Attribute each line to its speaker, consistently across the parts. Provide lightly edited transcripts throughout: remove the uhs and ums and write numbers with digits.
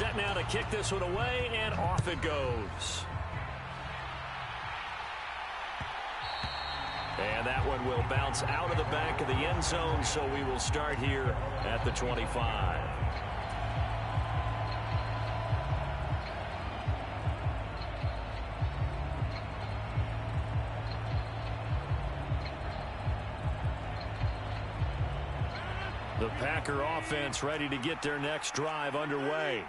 Speaker 1: set now to kick this one away, and off it goes. And that one will bounce out of the back of the end zone, so we will start here at the 25. The Packer offense ready to get their next drive underway.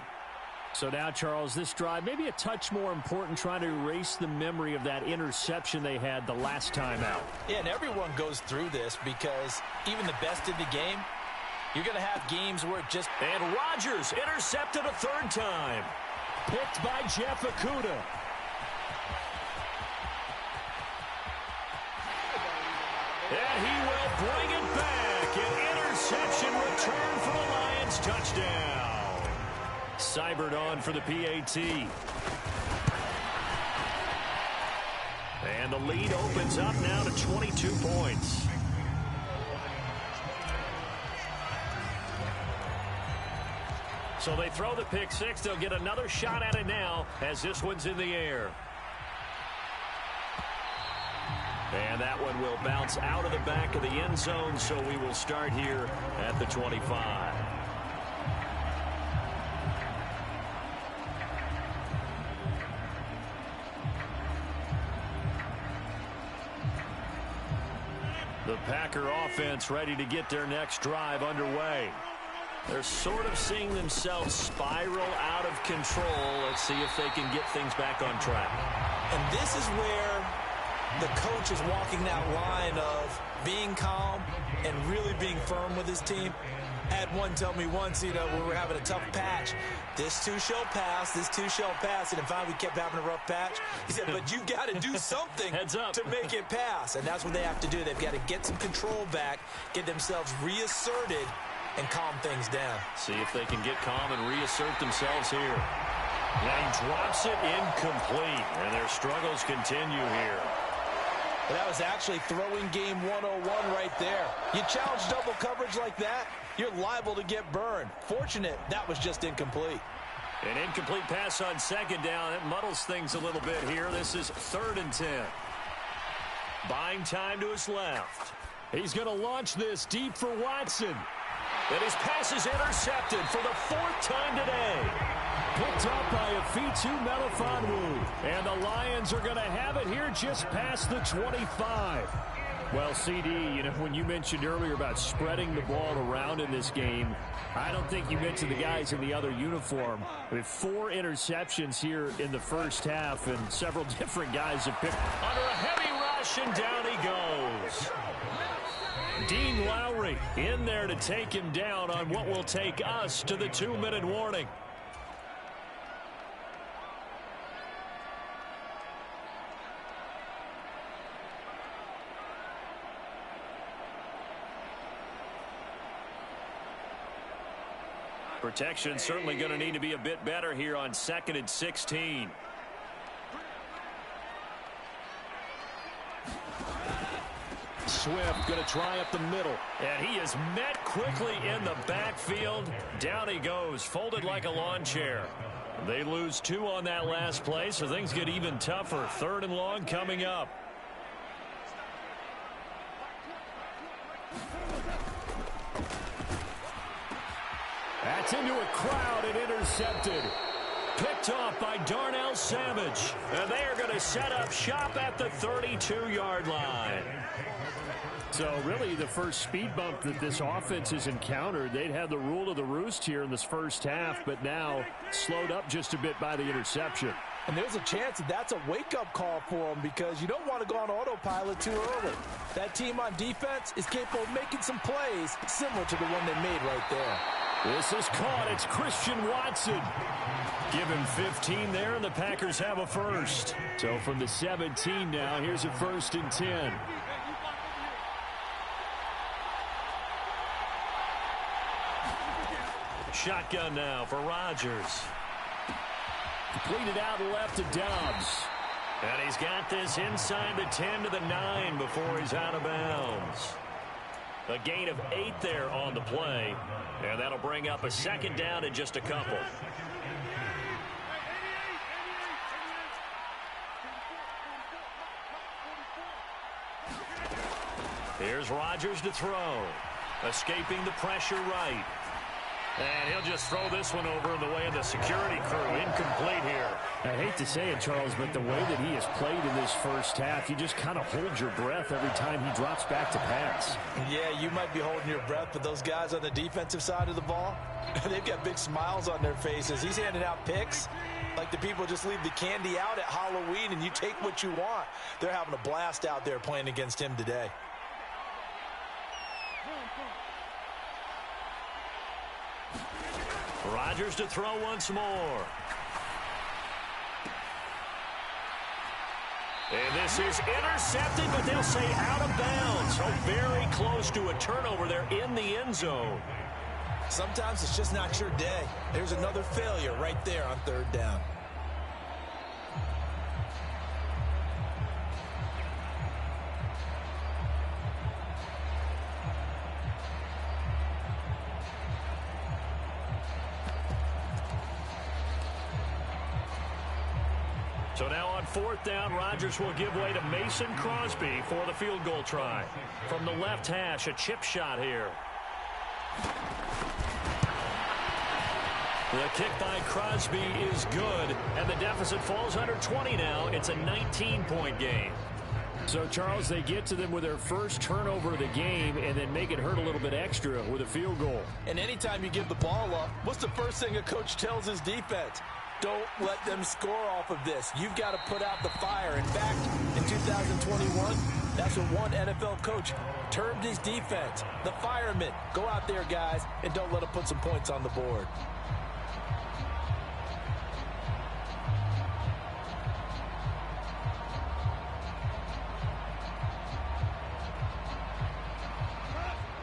Speaker 2: So now, Charles, this drive may be a touch more important, trying to erase the memory of that interception they had the last time out.
Speaker 3: Yeah, and everyone goes through this because even the best in the game, you're going to have games where it just...
Speaker 1: And Rodgers intercepted a third time.
Speaker 2: Picked by Jeff Okudah.
Speaker 1: And he will bring it back. An interception return for the Lions. Touchdown. Cybert on for the PAT. And the lead opens up now to 22 points. So they throw the pick six. They'll get another shot at it now as this one's in the air. And that one will bounce out of the back of the end zone, so we will start here at the 25. The Packer offense ready to get their next drive underway. They're sort of seeing themselves spiral out of control. Let's see if they can get things back on track.
Speaker 3: And this is where the coach is walking that line of being calm and really being firm with his team. I had one tell me once, when we were having a tough patch, this too shall pass, this too shall pass. And finally we kept having a rough patch. He said, but you've got to do something to make it pass. And that's what they have to do. They've got to get some control back, get themselves reasserted, and calm things down.
Speaker 1: See if they can get calm and reassert themselves here. And he drops it incomplete. And their struggles continue here.
Speaker 3: Well, that was actually throwing game 101 right there. You challenge double coverage like that, you're liable to get burned. Fortunate, that was just incomplete.
Speaker 1: An incomplete pass on second down. It muddles things a little bit here. This is 3rd and 10. Buying time to his left.
Speaker 2: He's going to launch this deep for Watson.
Speaker 1: And his pass is intercepted for the 4th time today.
Speaker 2: Picked up by Afitu Melifonwu. And the Lions are going to have it here just past the 25. Well, CD, when you mentioned earlier about spreading the ball around in this game, I don't think you mentioned the guys in the other uniform. With 4 interceptions here in the first half, and several different guys have picked.
Speaker 1: Under a heavy rush, and down he goes. Dean Lowry in there to take him down on what will take us to the 2-minute warning. Protection certainly going to need to be a bit better here on 2nd and 16.
Speaker 2: Swift going to try up the middle.
Speaker 1: And he is met quickly in the backfield. Down he goes, folded like a lawn chair. They lose 2 on that last play, so things get even tougher. 3rd and long coming up.
Speaker 2: That's into a crowd and intercepted.
Speaker 1: Picked off by Darnell Savage. And they are going to set up shop at the 32-yard line.
Speaker 2: So really the first speed bump that this offense has encountered, they'd had the rule of the roost here in this first half, but now slowed up just a bit by the interception.
Speaker 3: And there's a chance that that's a wake-up call for them because you don't want to go on autopilot too early. That team on defense is capable of making some plays similar to the one they made right there.
Speaker 2: This is caught. It's Christian Watson.
Speaker 1: Give him 15 there, and the Packers have a first.
Speaker 2: So from the 17 now, here's a 1st and 10.
Speaker 1: Shotgun now for Rodgers.
Speaker 2: Completed out left to Dobbs.
Speaker 1: And he's got this inside the 10 to the 9 before he's out of bounds. A gain of 8 there on the play. And that'll bring up a 2nd down in just a couple. Here's Rodgers to throw. Escaping the pressure right. And he'll just throw this one over in the way of the security crew. Incomplete here.
Speaker 2: I hate to say it, Charles, but the way that he has played in this first half, you just kind of hold your breath every time he drops back to pass.
Speaker 3: Yeah, you might be holding your breath, but those guys on the defensive side of the ball, they've got big smiles on their faces. He's handing out picks like the people just leave the candy out at Halloween and you take what you want. They're having a blast out there playing against him today.
Speaker 1: Rodgers to throw once more. And this is intercepted, but they'll say out of bounds. So very close to a turnover there in the end zone.
Speaker 3: Sometimes it's just not your day. There's another failure right there on third down.
Speaker 1: So now on fourth down, Rodgers will give way to Mason Crosby for the field goal try. From the left hash, a chip shot here. The kick by Crosby is good, and the deficit falls under 20 now. It's a 19-point game.
Speaker 2: So, Charles, they get to them with their first turnover of the game and then make it hurt a little bit extra with a field goal.
Speaker 3: And anytime you give the ball up, what's the first thing a coach tells his defense? Don't let them score off of this. You've got to put out the fire. In fact, in 2021, that's what one NFL coach termed his defense. The firemen. Go out there, guys, and don't let them put some points on the board.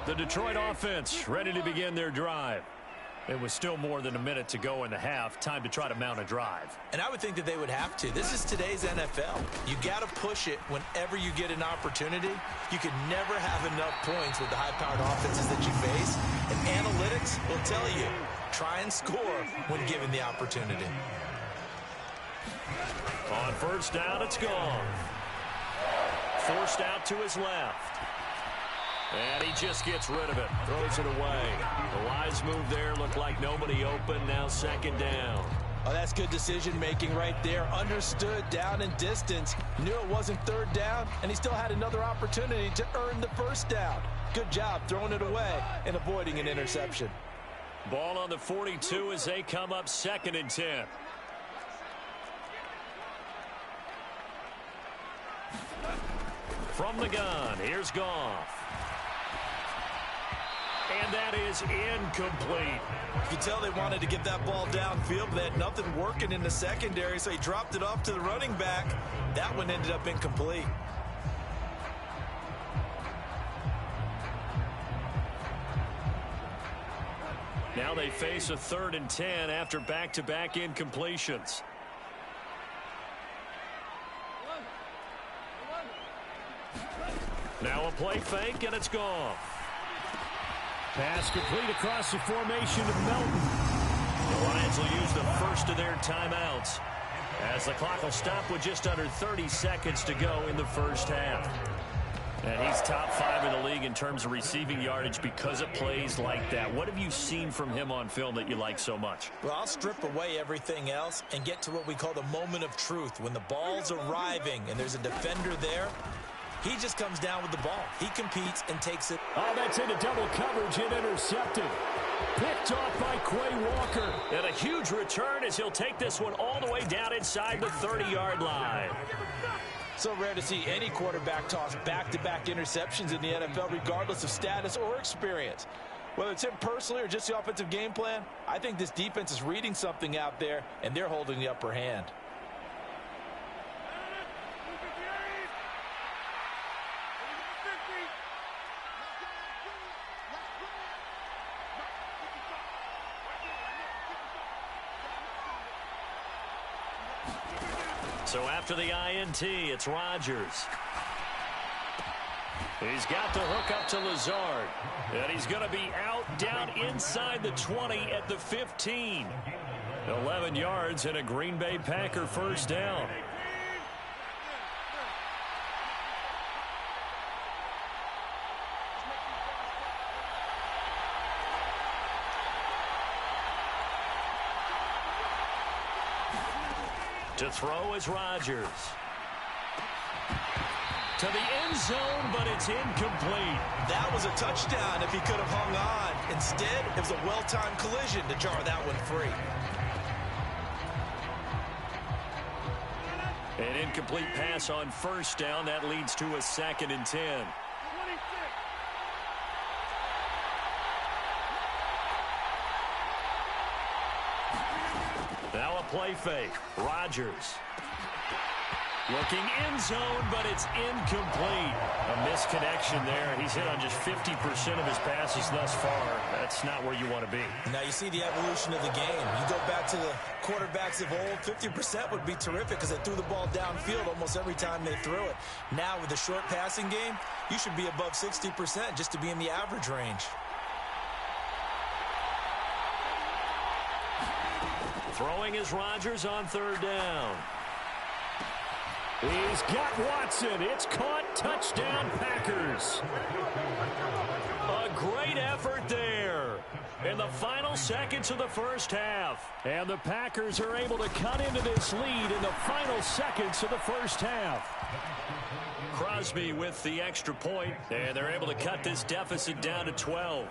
Speaker 1: The Detroit offense ready to begin their drive. It was still more than a minute to go in the half. Time to try to mount a drive.
Speaker 3: And I would think that they would have to. This is today's NFL. You got to push it whenever you get an opportunity. You can never have enough points with the high-powered offenses that you face. And analytics will tell you, try and score when given the opportunity.
Speaker 1: On first down, it's gone. Forced out to his left. And he just gets rid of it. Throws it away. The wise move there. Looked like nobody open. Now second down.
Speaker 3: Oh, that's good decision-making right there. Understood down and distance. Knew it wasn't third down, and he still had another opportunity to earn the first down. Good job throwing it away and avoiding an interception.
Speaker 1: Ball on the 42 as they come up 2nd and 10. From the gun, here's Goff. And that is incomplete.
Speaker 3: You can tell they wanted to get that ball downfield, but they had nothing working in the secondary, so he dropped it off to the running back. That one ended up incomplete.
Speaker 1: Now they face a 3rd and 10 after back-to-back incompletions. Now a play fake, and it's gone.
Speaker 2: Pass complete across the formation of Melton.
Speaker 1: The Lions will use the first of their timeouts as the clock will stop with just under 30 seconds to go in the first half. And he's top 5 in the league in terms of receiving yardage because of plays like that. What have you seen from him on film that you like so much?
Speaker 3: Well, I'll strip away everything else and get to what we call the moment of truth. When the ball's arriving and there's a defender there, he just comes down with the ball. He competes and takes it.
Speaker 2: Oh, that's into double coverage and intercepted. Picked off by Quay Walker.
Speaker 1: And a huge return as he'll take this one all the way down inside the 30-yard line.
Speaker 3: So rare to see any quarterback toss back-to-back interceptions in the NFL, regardless of status or experience. Whether it's him personally or just the offensive game plan, I think this defense is reading something out there, and they're holding the upper hand.
Speaker 1: So after the INT, it's Rodgers. He's got the hook up to Lazard. And he's going to be out down inside the 20 at the 15. 11 yards and a Green Bay Packer first down. To throw is Rodgers. To the end zone, but it's incomplete.
Speaker 3: That was a touchdown if he could have hung on. Instead, it was a well-timed collision to jar that one free.
Speaker 1: An incomplete pass on first down. That leads to a 2nd and 10. Now a play fake. Rodgers. Looking end zone, but it's incomplete. A misconnection there. He's hit on just 50% of his passes thus far. That's not where you want to be.
Speaker 3: Now you see the evolution of the game. You go back to the quarterbacks of old, 50% would be terrific because they threw the ball downfield almost every time they threw it. Now with the short passing game, you should be above 60% just to be in the average range.
Speaker 1: Throwing is Rodgers on 3rd down.
Speaker 2: He's got Watson. It's caught. Touchdown, Packers.
Speaker 1: A great effort there in the final seconds of the first half.
Speaker 2: And the Packers are able to cut into this lead in the final seconds of the first half.
Speaker 1: Crosby with the extra point, and they're able to cut this deficit down to 12.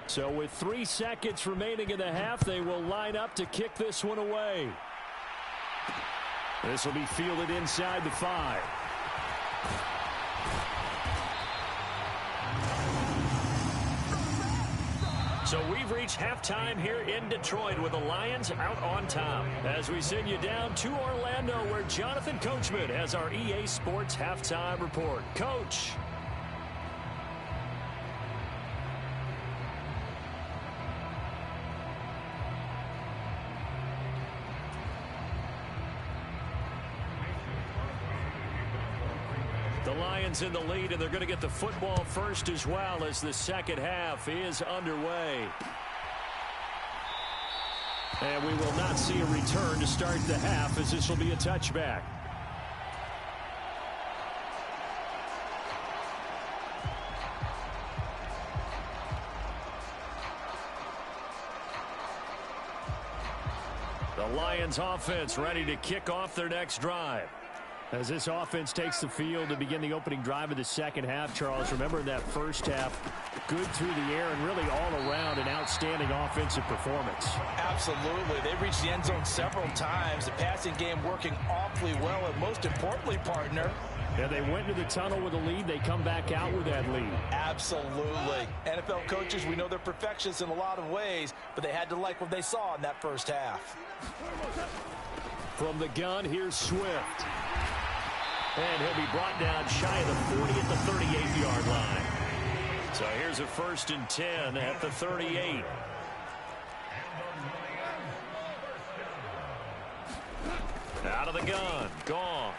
Speaker 2: So with 3 seconds remaining in the half, they will line up to kick this one away. This will be fielded inside the 5.
Speaker 1: So we've reached halftime here in Detroit with the Lions out on top. As we send you down to Orlando, where Jonathan Coachman has our EA Sports halftime report. Coach. The Lions in the lead, and they're going to get the football first as well as the second half is underway. And we will not see a return to start the half, as this will be a touchback. The Lions offense ready to kick off their next drive.
Speaker 2: As this offense takes the field to begin the opening drive of the second half, Charles, remember in that first half, good through the air and really all around an outstanding offensive performance.
Speaker 3: Absolutely. They reached the end zone several times. The passing game working awfully well, and most importantly, partner,
Speaker 2: yeah, they went into the tunnel with a lead. They come back out with that lead.
Speaker 3: Absolutely. NFL coaches, we know they're perfectionists in a lot of ways, but they had to like what they saw in that first half.
Speaker 2: From the gun, here's Swift.
Speaker 1: And he'll be brought down shy of the 40 at the 38-yard line. So here's a 1st and 10 at the 38. Out of the gun, Goff.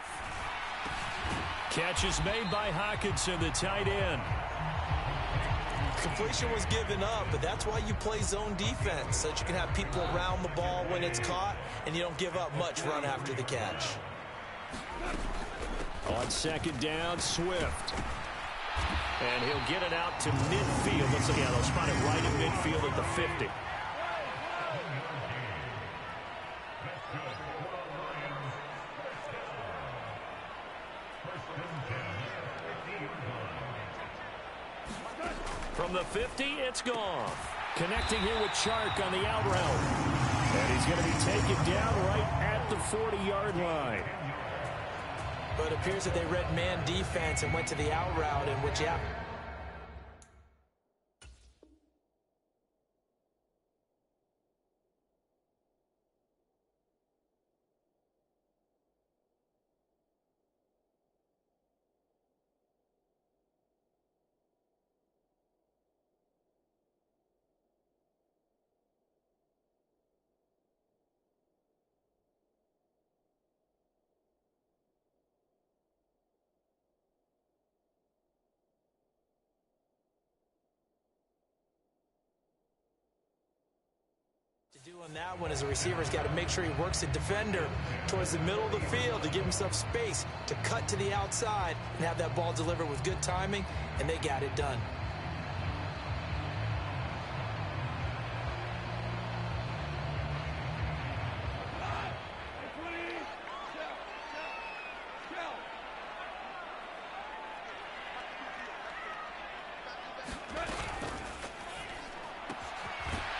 Speaker 2: Catch is made by Hockenson, the tight end.
Speaker 3: Completion was given up, but that's why you play zone defense, so that you can have people around the ball when it's caught, and you don't give up much run after the catch.
Speaker 2: On 2nd down, Swift.
Speaker 1: And he'll get it out to midfield. Let's look at it. They'll spot it right in midfield at the 50. From the 50, it's gone.
Speaker 2: Connecting here with Chark on the out route. And he's going to be taken down right at the 40-yard line.
Speaker 3: But it appears that they read man defense and went to the out route, in which, yeah, On that one, as a receiver's got to make sure he works the defender towards the middle of the field to give himself space to cut to the outside and have that ball delivered with good timing, and they got it done.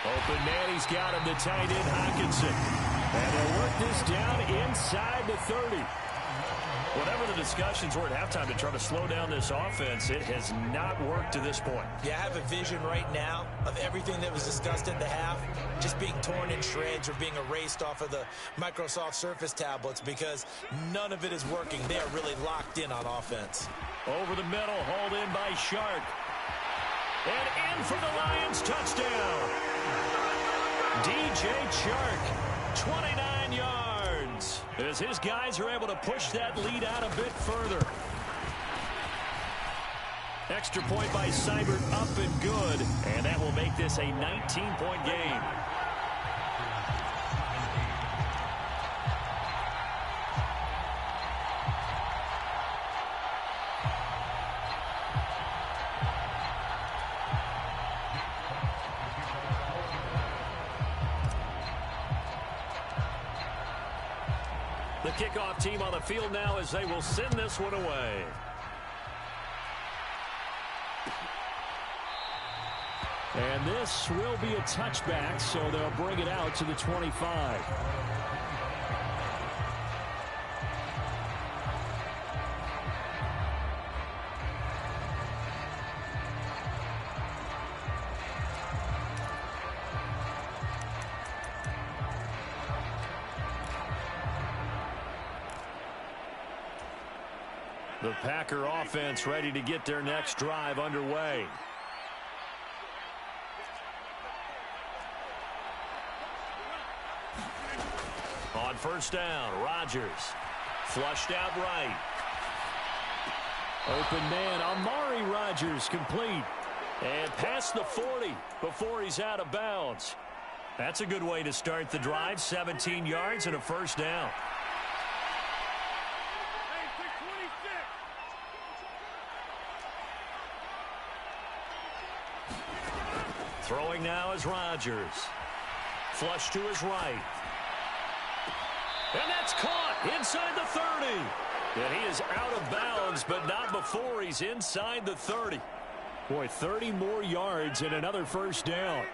Speaker 2: Open man, he's got him to tight end Hockenson. And they'll work this down inside the 30.
Speaker 1: Whatever the discussions were at halftime to try to slow down this offense, it has not worked to this point.
Speaker 3: Yeah, I have a vision right now of everything that was discussed at the half just being torn in shreds or being erased off of the Microsoft Surface tablets because none of it is working. They are really locked in on offense.
Speaker 2: Over the middle, hauled in by Shark. And in for the Lions touchdown. DJ Chark, 29 yards, as his guys are able to push that lead out a bit further. Extra point by Seibert, up and good, and that will make this a 19-point game. The kickoff team on the field now as they will send this one away. And this will be a touchback, so they'll bring it out to the 25. The Packer offense ready to get their next drive underway. On first down, Rodgers. Flushed out right. Open man, Amari Rodgers complete. And past the 40 before he's out of bounds. That's a good way to start the drive. 17 yards and a first down. Throwing now is Rodgers. Flush to his right. And that's caught inside the 30. And he is out of bounds, but not before he's inside the 30. Boy, 30 more yards and another first down.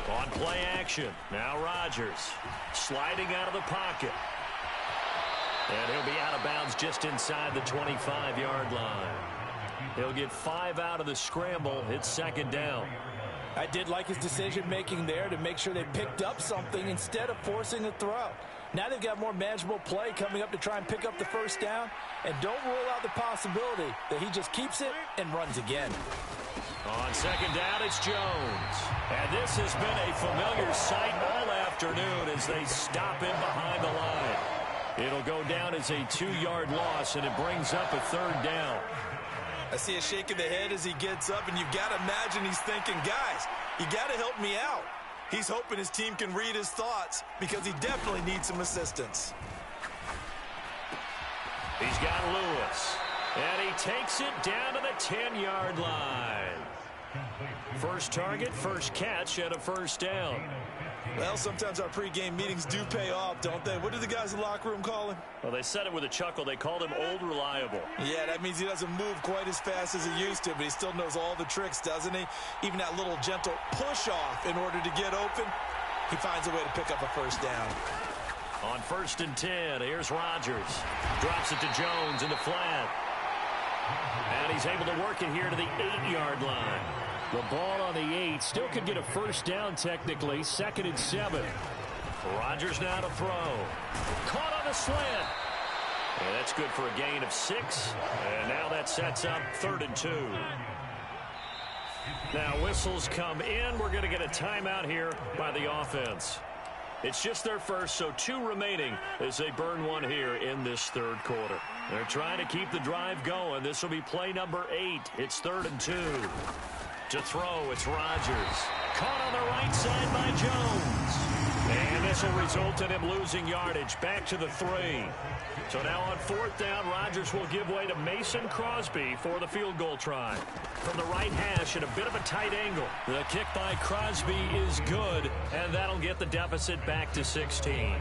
Speaker 2: On play action, now Rodgers sliding out of the pocket. And he'll be out of bounds just inside the 25-yard line. He'll get 5 out of the scramble. It's second down.
Speaker 3: I did like his decision-making there to make sure they picked up something instead of forcing a throw. Now they've got more manageable play coming up to try and pick up the first down. And don't rule out the possibility that he just keeps it and runs again.
Speaker 2: On second down, it's Jones. And this has been a familiar sight all afternoon as they stop him behind the line. It'll go down as a 2-yard loss, and it brings up a third down.
Speaker 3: I see a shake of the head as he gets up, and you've got to imagine he's thinking, guys, you got to help me out. He's hoping his team can read his thoughts because he definitely needs some assistance.
Speaker 2: He's got Lewis, and he takes it down to the 10-yard line. First target, first catch, and a first down.
Speaker 3: Well, sometimes our pregame meetings do pay off, don't they? What do the guys in the locker room call him?
Speaker 2: Well, they said it with a chuckle. They called him Old Reliable.
Speaker 3: Yeah, that means he doesn't move quite as fast as he used to, but he still knows all the tricks, doesn't he? Even that little gentle push-off in order to get open, he finds a way to pick up a first down.
Speaker 2: On first and 10, here's Rodgers. Drops it to Jones in the flat. And he's able to work it here to the 8-yard line. The ball on the 8 still could get a first down technically. Second and 7. Rodgers now to throw. Caught on the slant. And that's good for a gain of 6. And now that sets up 3rd and 2. Now whistles come in. We're going to get a timeout here by the offense.
Speaker 1: It's just their first, so 2 remaining as they burn one here in this third quarter. They're trying to keep the drive going. This will be play number 8. It's 3rd and 2. To throw, it's Rodgers. Caught on the right side by Jones. And this will result in him losing yardage. Back to the 3. So now on 4th down, Rodgers will give way to Mason Crosby for the field goal try. From the right hash at a bit of a tight angle. The kick by Crosby is good, and that'll get the deficit back to 16.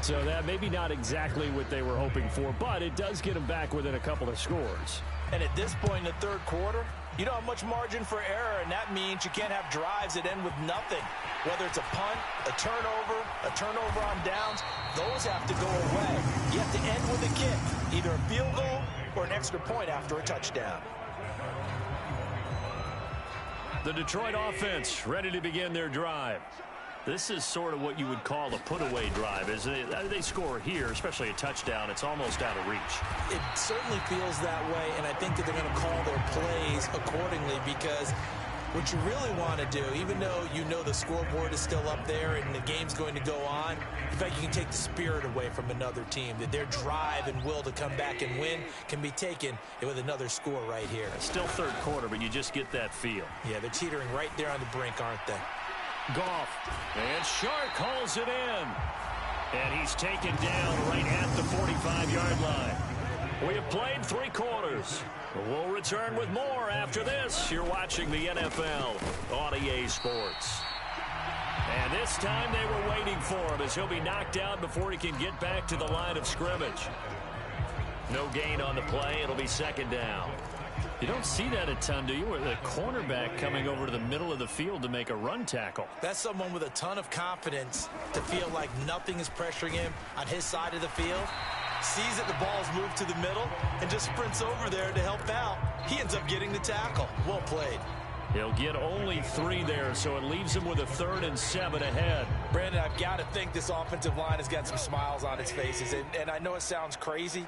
Speaker 2: So that maybe not exactly what they were hoping for, but it does get them back within a couple of scores.
Speaker 3: And at this point in the third quarter, you don't have much margin for error, and that means you can't have drives that end with nothing. Whether it's a punt, a turnover on downs, those have to go away. You have to end with a kick, either a field goal or an extra point after a touchdown.
Speaker 1: The Detroit offense ready to begin their drive. This is sort of what you would call a put-away drive. As they score here, especially a touchdown, it's almost out of reach.
Speaker 3: It certainly feels that way, and I think that they're going to call their plays accordingly, because what you really want to do, even though you know the scoreboard is still up there and the game's going to go on, in fact, you can take the spirit away from another team, that their drive and will to come back and win can be taken with another score right here.
Speaker 1: It's still third quarter, but you just get that feel.
Speaker 3: Yeah, they're teetering right there on the brink, aren't they?
Speaker 1: Goff, and Shark hauls it in. And he's taken down right at the 45-yard line. We have played 3 quarters. We'll return with more after this. You're watching the NFL on EA Sports. And this time they were waiting for him, as he'll be knocked out before he can get back to the line of scrimmage. No gain on the play. It'll be 2nd down. You don't see that a ton, do you? With a cornerback coming over to the middle of the field to make a run tackle.
Speaker 3: That's someone with a ton of confidence to feel like nothing is pressuring him on his side of the field. Sees that the ball's moved to the middle and just sprints over there to help out. He ends up getting the tackle. Well played.
Speaker 2: He'll get only 3 there, so it leaves him with a 3rd and 7 ahead.
Speaker 3: Brandon, I've got to think this offensive line has got some smiles on its faces. And I know it sounds crazy,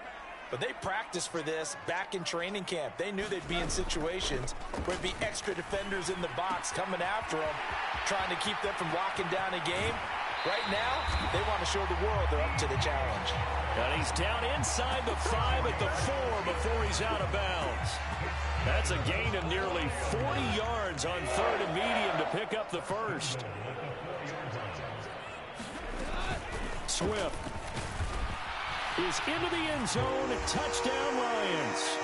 Speaker 3: but they practiced for this back in training camp. They knew they'd be in situations where there'd be extra defenders in the box coming after them, trying to keep them from locking down a game. Right now, they want to show the world they're up to the challenge.
Speaker 2: And he's down inside the 5 at the 4 before he's out of bounds. That's a gain of nearly 40 yards on 3rd and medium to pick up the first. Swift is into the end zone. Touchdown, Lions.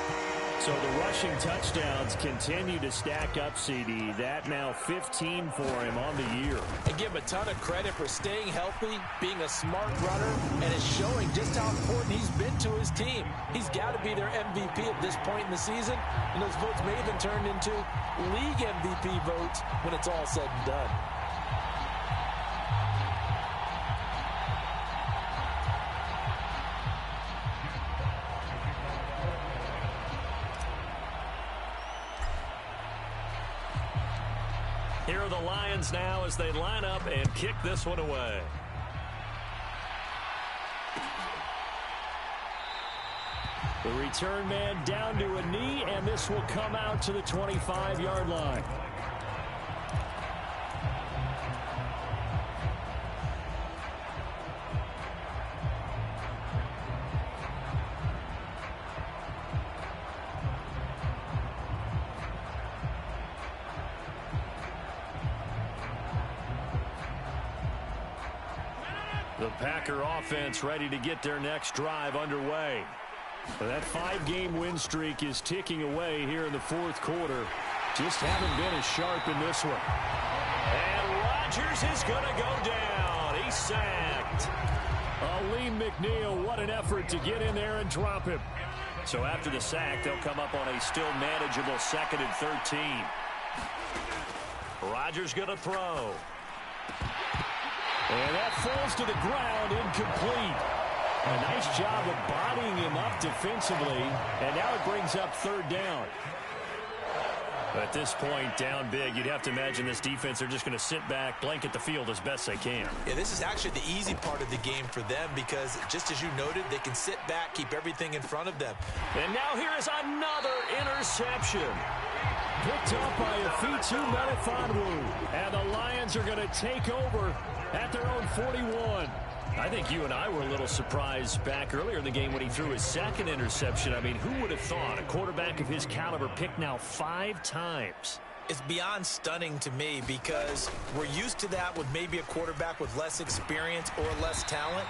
Speaker 2: So the rushing touchdowns continue to stack up, CD. That now 15 for him on the year.
Speaker 3: And give him a ton of credit for staying healthy, being a smart runner, and it's showing just how important he's been to his team. He's got to be their MVP at this point in the season, and those votes may even turn into league MVP votes when it's all said and done.
Speaker 1: Here are the Lions now as they line up and kick this one away.
Speaker 2: The return man down to a knee, and this will come out to the 25-yard line.
Speaker 1: The Packer offense ready to get their next drive underway.
Speaker 2: That 5-game win streak is ticking away here in the 4th quarter. Just haven't been as sharp in this one.
Speaker 1: And Rodgers is going to go down. He's sacked.
Speaker 2: Aleem McNeil, what an effort to get in there and drop him.
Speaker 1: So after the sack, they'll come up on a still manageable 2nd and 13. Rodgers going to throw.
Speaker 2: And that falls to the ground, incomplete. A nice job of bodying him up defensively, and now it brings up 3rd down.
Speaker 1: At this point, down big, you'd have to imagine this defense are just going to sit back, blanket the field as best they can.
Speaker 3: Yeah, this is actually the easy part of the game for them because, just as you noted, they can sit back, keep everything in front of them.
Speaker 1: And now here is another interception.
Speaker 2: picked up by a Fitu Melifonwu. And the Lions are going to take over at their own 41.
Speaker 1: I think you and I were a little surprised back earlier in the game when he threw his second interception. I mean, who would have thought a quarterback of his caliber picked now 5 times?
Speaker 3: It's beyond stunning to me because we're used to that with maybe a quarterback with less experience or less talent.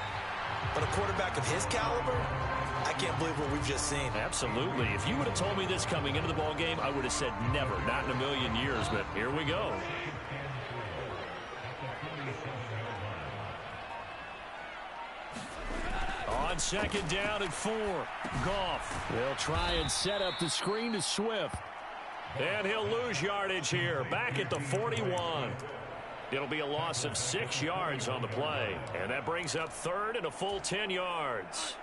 Speaker 3: But a quarterback of his caliber, I can't believe what we've just seen.
Speaker 1: Absolutely. If you would have told me this coming into the ball game, I would have said never, not in a million years. But here we go.
Speaker 2: On second down and 4. Goff. They'll try and set up the screen to Swift.
Speaker 1: And he'll lose yardage here, back at the 41. It'll be a loss of 6 yards on the play. And that brings up third and a full 10 yards.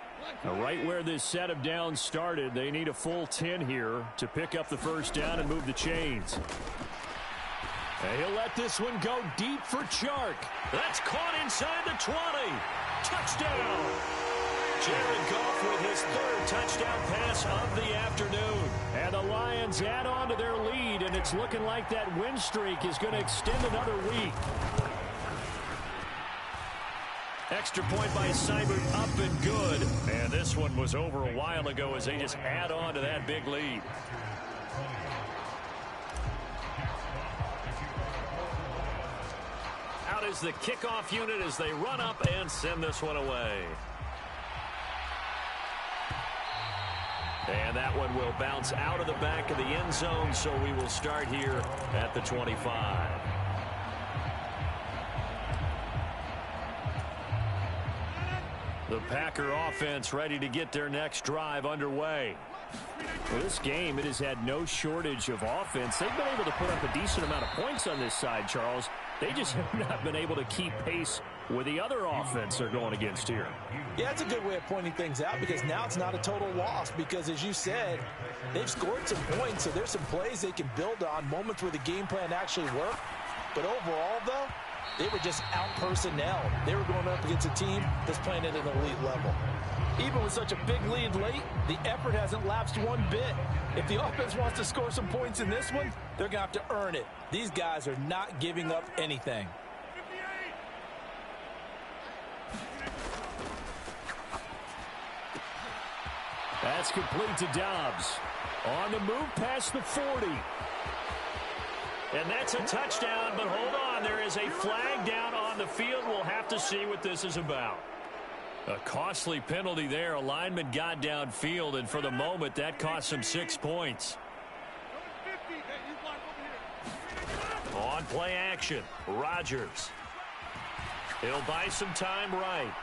Speaker 2: Now, right where this set of downs started, they need a full 10 here to pick up the first down and move the chains. And he'll let this one go deep for Chark.
Speaker 1: That's caught inside the 20. Touchdown. Jared Goff with his 3rd touchdown pass of the afternoon.
Speaker 2: And the Lions add on to their lead, and it's looking like that win streak is going to extend another week.
Speaker 1: Extra point by Seibert, up and good. And this one was over a while ago as they just add on to that big lead. Out is the kickoff unit as they run up and send this one away. And that one will bounce out of the back of the end zone, so we will start here at the 25. The Packer offense ready to get their next drive underway.
Speaker 2: Well, this game, it has had no shortage of offense. They've been able to put up a decent amount of points on this side, Charles. They just have not been able to keep pace with the other offense they're going against here.
Speaker 3: Yeah, that's a good way of pointing things out because now it's not a total loss because, as you said, they've scored some points, so there's some plays they can build on, moments where the game plan actually worked. But overall, though, they were just out-personnel. They were going up against a team that's playing at an elite level. Even with such a big lead late, the effort hasn't lapsed one bit. If the offense wants to score some points in this one, they're going to have to earn it. These guys are not giving up anything.
Speaker 2: That's complete to Dobbs. On the move past the 40.
Speaker 1: And that's a touchdown, but hold on. There is a flag down on the field. We'll have to see what this is about. A costly penalty there. A lineman got downfield, and for the moment, that cost him 6 points. On play action, Rodgers. He'll buy some time right.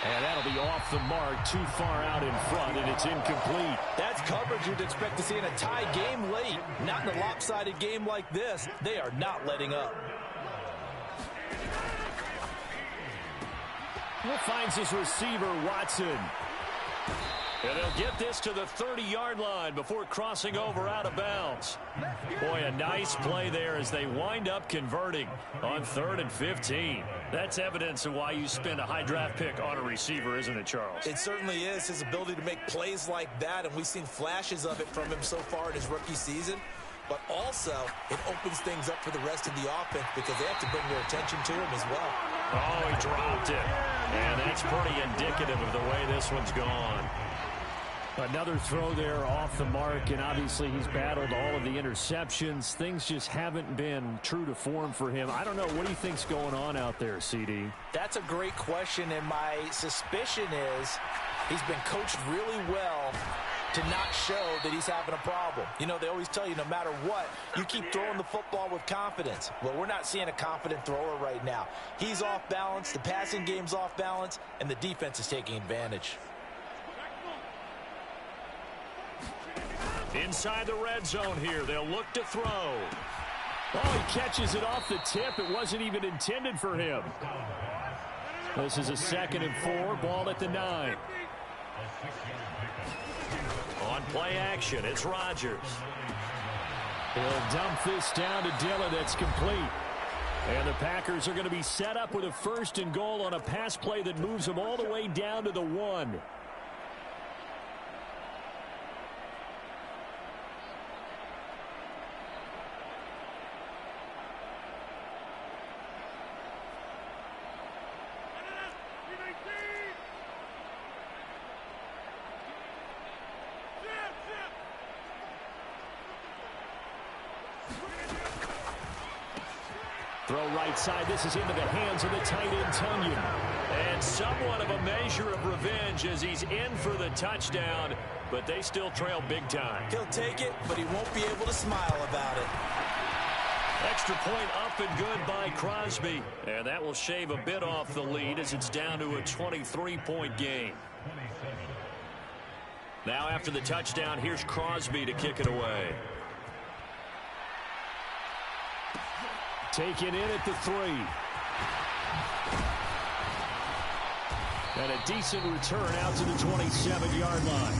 Speaker 2: And that'll be off the mark, too far out in front, and it's incomplete.
Speaker 3: That's coverage you'd expect to see in a tie game late. Not in a lopsided game like this. They are not letting up.
Speaker 2: Finds his receiver, Watson.
Speaker 1: And they'll get this to the 30-yard line before crossing over out of bounds. Boy, a nice play there as they wind up converting on 3rd and 15. That's evidence of why you spend a high draft pick on a receiver, isn't it, Charles?
Speaker 3: It certainly is. His ability to make plays like that, and we've seen flashes of it from him so far in his rookie season. But also, it opens things up for the rest of the offense because they have to bring their attention to him as well.
Speaker 1: Oh, he dropped it. And that's pretty indicative of the way this one's gone.
Speaker 2: Another throw there off the mark, and obviously he's battled all of the interceptions. Things just haven't been true to form for him. I don't know. What do you think's going on out there, CD?
Speaker 3: That's a great question, and my suspicion is he's been coached really well to not show that he's having a problem. You know, they always tell you no matter what, you keep throwing the football with confidence. Well, we're not seeing a confident thrower right now. He's off balance, the passing game's off balance, and the defense is taking advantage.
Speaker 1: Inside the red zone here, they'll look to throw.
Speaker 2: Oh, he catches it off the tip. It wasn't even intended for him. This is a 2nd and 4, ball at the 9.
Speaker 1: On play action, it's Rodgers.
Speaker 2: He'll dump this down to Dillon. That's complete. And the Packers are going to be set up with a 1st and goal on a pass play that moves them all the way down to the 1. Throw right side. This is into the hands of the tight end, Tunyon.
Speaker 1: And somewhat of a measure of revenge as he's in for the touchdown, but they still trail big time.
Speaker 3: He'll take it, but he won't be able to smile about it.
Speaker 1: Extra point up and good by Crosby. And that will shave a bit off the lead as it's down to a 23-point game. Now after the touchdown, here's Crosby to kick it away.
Speaker 2: Taken in at the 3. And a decent return out to the 27-yard line.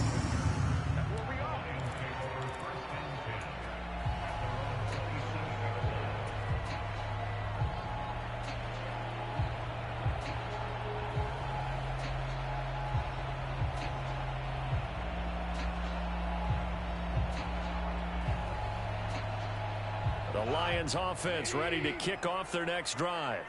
Speaker 1: The Lions offense ready to kick off their next drive.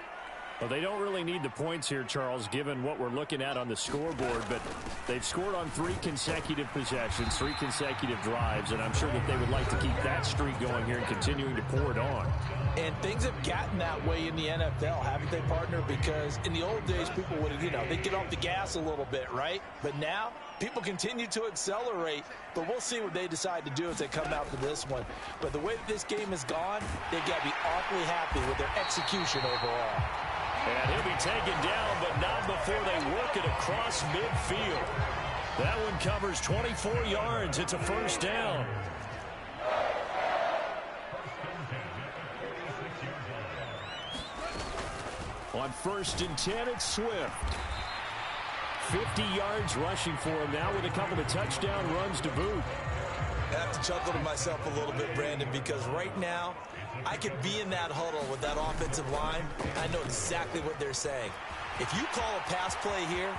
Speaker 2: Well, they don't really need the points here, Charles, given what we're looking at on the scoreboard, but they've scored on 3 consecutive possessions, 3 consecutive drives, and I'm sure that they would like to keep that streak going here and continuing to pour it on.
Speaker 3: And things have gotten that way in the NFL, haven't they, partner? Because in the old days, people would, they'd get off the gas a little bit, right? But now, people continue to accelerate, but we'll see what they decide to do as they come out to this one. But the way that this game has gone, they've got to be awfully happy with their execution overall.
Speaker 1: And he'll be taken down, but not before they work it across midfield. That one covers 24 yards. It's a first down.
Speaker 2: On 1st and 10, it's Swift. 50 yards rushing for him now with a couple of touchdown runs to boot.
Speaker 3: I have to chuckle to myself a little bit, Brandon, because right now, I could be in that huddle with that offensive line. I know exactly what they're saying. If you call a pass play here,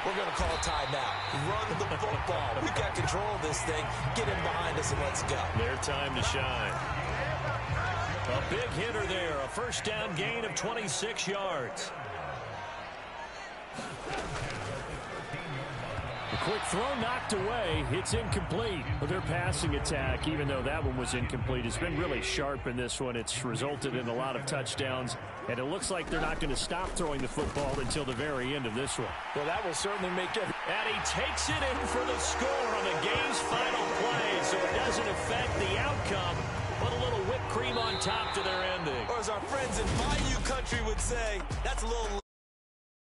Speaker 3: we're going to call a timeout. Run the football. We've got control of this thing. Get in behind us and let's go.
Speaker 1: Their time to shine. A big hitter there. A first down gain of 26 yards.
Speaker 2: The quick throw knocked away. It's incomplete. Well, their passing attack, even though that one was incomplete, has been really sharp in this one. It's resulted in a lot of touchdowns, and it looks like they're not going to stop throwing the football until the very end of this one.
Speaker 3: Well, that will certainly make it.
Speaker 1: And he takes it in for the score on the game's final play, so it doesn't affect the outcome, but a little whipped cream on top to their ending.
Speaker 3: Or as our friends in Bayou Country would say, that's a little